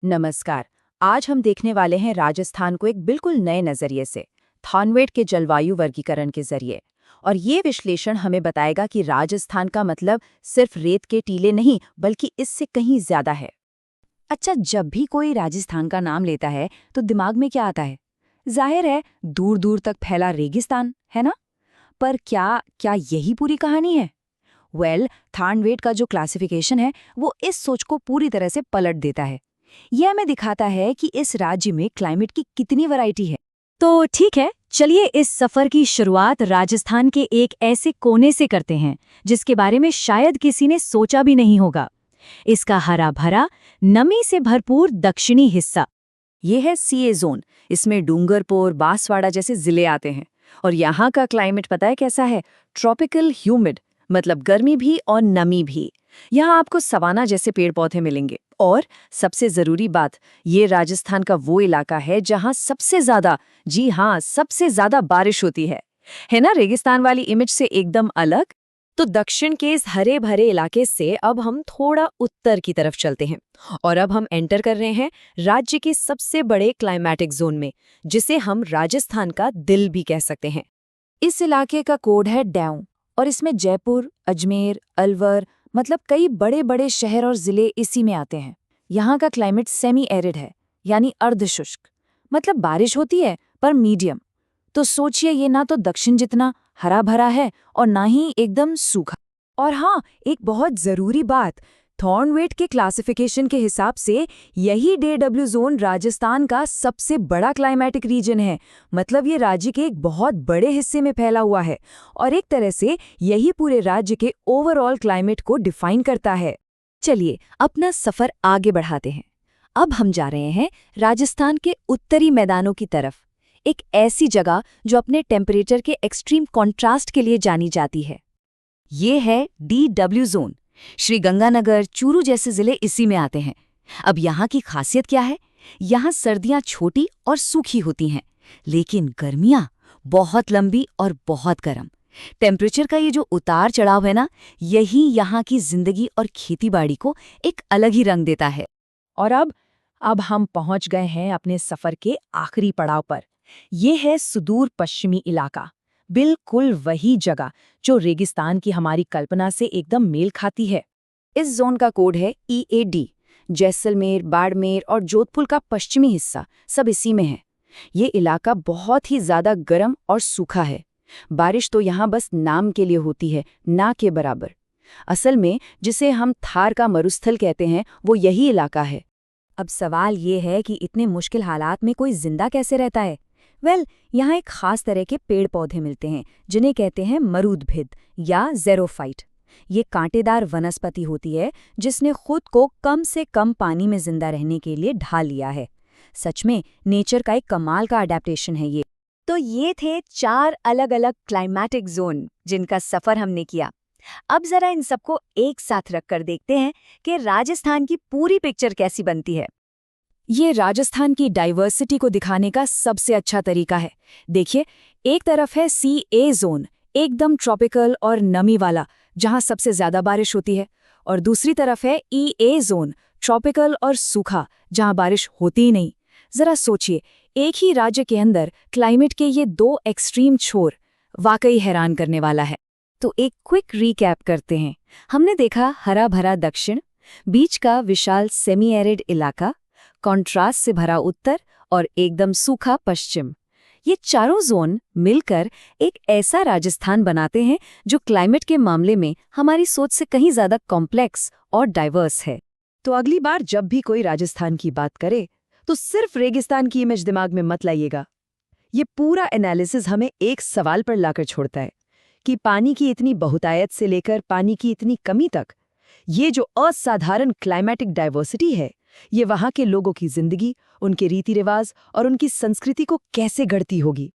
नमस्कार। आज हम देखने वाले हैं राजस्थान को एक बिल्कुल नए नजरिए से, थॉर्नवेट के जलवायु वर्गीकरण के जरिए। और ये विश्लेषण हमें बताएगा कि राजस्थान का मतलब सिर्फ रेत के टीले नहीं, बल्कि इससे कहीं ज्यादा है। अच्छा, जब भी कोई राजस्थान का नाम लेता है तो दिमाग में क्या आता है? जाहिर है, दूर दूर तक फैला रेगिस्तान, है ना? पर क्या क्या यही पूरी कहानी है? थार्नवेट का जो क्लासिफिकेशन है वो इस सोच को पूरी तरह से पलट देता है। यह हमें दिखाता है कि इस राज्य में क्लाइमेट की कितनी वैरायटी है। तो ठीक है, चलिए इस सफर की शुरुआत राजस्थान के एक ऐसे कोने से करते हैं जिसके बारे में शायद किसी ने सोचा भी नहीं होगा। इसका हरा भरा, नमी से भरपूर दक्षिणी हिस्सा। ये है सीए जोन। इसमें डूंगरपुर, बांसवाड़ा जैसे जिले आते हैं। और यहाँ का क्लाइमेट पता है कैसा है? ट्रॉपिकल ह्यूमिड, मतलब गर्मी भी और नमी भी। यहाँ आपको सवाना जैसे पेड़ पौधे मिलेंगे। और सबसे जरूरी बात, ये राजस्थान का वो इलाका है जहाँ सबसे ज्यादा, जी हाँ, सबसे ज्यादा बारिश होती है ना? रेगिस्तान वाली इमेज से एकदम अलग। तो दक्षिण के इस हरे भरे इलाके से अब हम थोड़ा उत्तर की तरफ चलते हैं। और अब हम एंटर कर रहे हैं राज्य के सबसे बड़े क्लाइमेटिक जोन में, जिसे हम राजस्थान का दिल भी कह सकते हैं। इस इलाके का कोड है डैऊ, और इसमें जयपुर, अजमेर, अलवर, मतलब कई बड़े बड़े शहर और जिले इसी में आते हैं। यहाँ का क्लाइमेट सेमी एरिड है, यानी अर्धशुष्क। मतलब बारिश होती है पर मीडियम। तो सोचिए, ये ना तो दक्षिण जितना हरा भरा है और ना ही एकदम सूखा। और हाँ, एक बहुत जरूरी बात, थॉर्नवेट के क्लासिफिकेशन के हिसाब से यही DW जोन राजस्थान का सबसे बड़ा क्लाइमेटिक रीजन है। मतलब ये राज्य के एक बहुत बड़े हिस्से में फैला हुआ है और एक तरह से यही पूरे राज्य के ओवरऑल क्लाइमेट को डिफाइन करता है। चलिए अपना सफर आगे बढ़ाते हैं। अब हम जा रहे हैं राजस्थान के उत्तरी मैदानों की तरफ, एक ऐसी जगह जो अपने टेम्परेचर के एक्सट्रीम कॉन्ट्रास्ट के लिए जानी जाती है। ये है DW जोन। श्रीगंगानगर, चूरू जैसे जिले इसी में आते हैं। अब यहाँ की खासियत क्या है? यहाँ सर्दियाँ छोटी और सूखी होती हैं, लेकिन गर्मियाँ बहुत लंबी और बहुत गर्म। टेम्परेचर का ये जो उतार चढ़ाव है ना, यही यहाँ की जिंदगी और खेतीबाड़ी को एक अलग ही रंग देता है। और अब हम पहुंच गए हैं अपने सफर के आखिरी पड़ाव पर। ये है सुदूर पश्चिमी इलाका, बिल्कुल वही जगह जो रेगिस्तान की हमारी कल्पना से एकदम मेल खाती है। इस जोन का कोड है EAD। जैसलमेर, बाड़मेर और जोधपुर का पश्चिमी हिस्सा सब इसी में है। ये इलाका बहुत ही ज्यादा गर्म और सूखा है। बारिश तो यहाँ बस नाम के लिए होती है, ना के बराबर। असल में जिसे हम थार का मरुस्थल कहते हैं, वो यही इलाका है। अब सवाल ये है कि इतने मुश्किल हालात में कोई जिंदा कैसे रहता है? यहाँ एक खास तरह के पेड़ पौधे मिलते हैं जिन्हें कहते हैं मरूदभिद या ज़ेरोफाइट। ये कांटेदार वनस्पति होती है जिसने खुद को कम से कम पानी में जिंदा रहने के लिए ढाल लिया है। सच में नेचर का एक कमाल का अडेप्टेशन है ये। तो ये थे 4 अलग अलग क्लाइमेटिक जोन जिनका सफर हमने किया। अब जरा इन सबको एक साथ रखकर देखते हैं कि राजस्थान की पूरी पिक्चर कैसी बनती है। ये राजस्थान की डाइवर्सिटी को दिखाने का सबसे अच्छा तरीका है। देखिए, एक तरफ है CA जोन, एकदम ट्रॉपिकल और नमी वाला, जहां सबसे ज्यादा बारिश होती है। और दूसरी तरफ है EA जोन, ट्रॉपिकल और सूखा, जहां बारिश होती ही नहीं। जरा सोचिए, एक ही राज्य के अंदर क्लाइमेट के ये 2 एक्सट्रीम छोर, वाकई हैरान करने वाला है। तो एक क्विक रीकैप करते हैं। हमने देखा हरा भरा दक्षिण, बीच का विशाल सेमी एरिड इलाका, कॉन्ट्रास्ट से भरा उत्तर और एकदम सूखा पश्चिम। ये चारों जोन मिलकर एक ऐसा राजस्थान बनाते हैं जो क्लाइमेट के मामले में हमारी सोच से कहीं ज्यादा कॉम्प्लेक्स और डाइवर्स है। तो अगली बार जब भी कोई राजस्थान की बात करे तो सिर्फ रेगिस्तान की इमेज दिमाग में मत लाइएगा। ये पूरा एनालिसिस हमें एक सवाल पर लाकर छोड़ता है कि पानी की इतनी बहुतायत से लेकर पानी की इतनी कमी तक, ये जो असाधारण क्लाइमेटिक डाइवर्सिटी है, ये वहाँ के लोगों की जिंदगी, उनके रीति रिवाज और उनकी संस्कृति को कैसे गढ़ती होगी।